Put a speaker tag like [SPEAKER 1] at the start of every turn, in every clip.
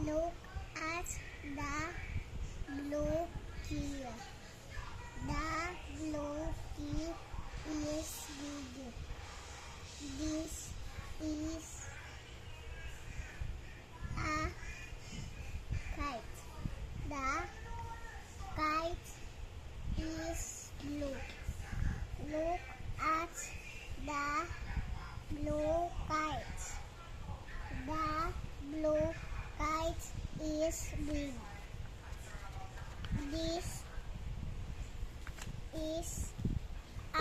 [SPEAKER 1] Look at the blue key. The blue key is big. This is a kite. The kite is blue. Look at the blue kite. The blue kite is big. This is a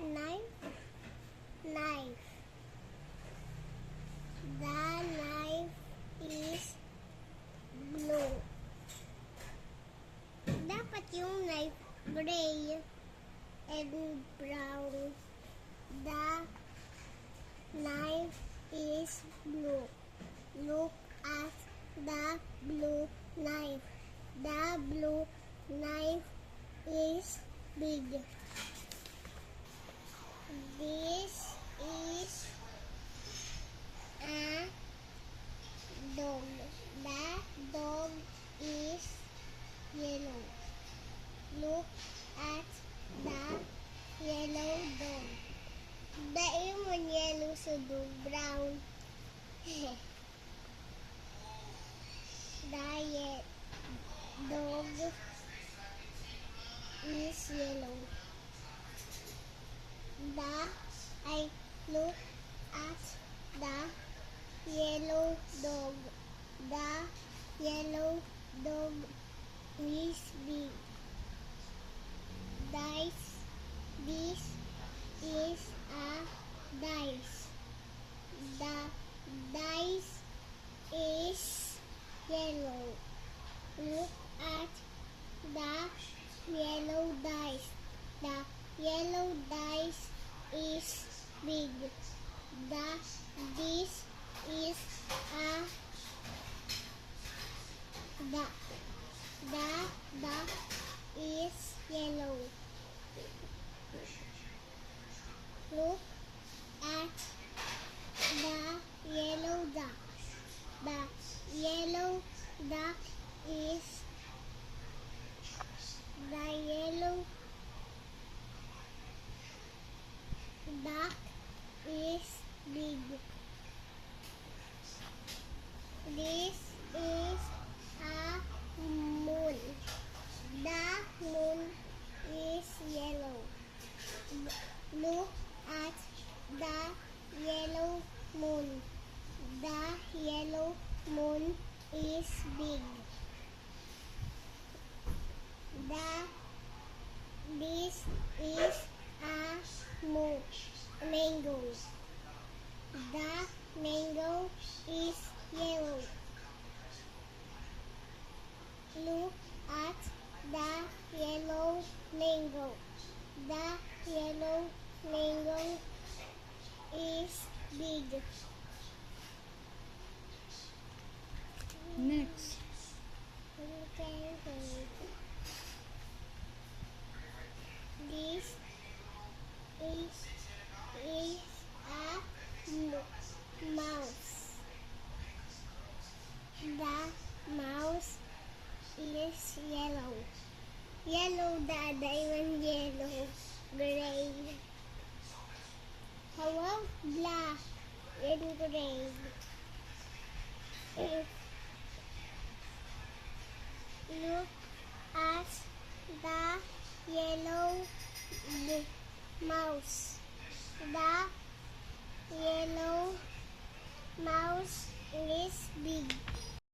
[SPEAKER 1] knife. The knife is blue. Dapat yung knife gray and brown. The knife is blue. Look at the blue knife. The blue knife is big. This is a dog. The dog is yellow. Look at the yellow dog. Dahil mo yellow sa dog, brown. The dog is yellow. I look at the yellow dog. The yellow dog is big. This is a dice. The dice is yellow. Look at the yellow dice. The yellow dice is big. This is a duck. The duck is yellow. Look at the yellow duck. The yellow duck is big. This is a moon. The moon is yellow. Look at the yellow moon. The yellow moon is big. This is a mango. The mango is yellow. Look at the yellow mango. The yellow mango is big.
[SPEAKER 2] Next.
[SPEAKER 1] This is a mouse. The mouse is yellow. Yellow, diamond yellow, gray. How about black and gray? Look at the yellow mouse. The yellow mouse is big.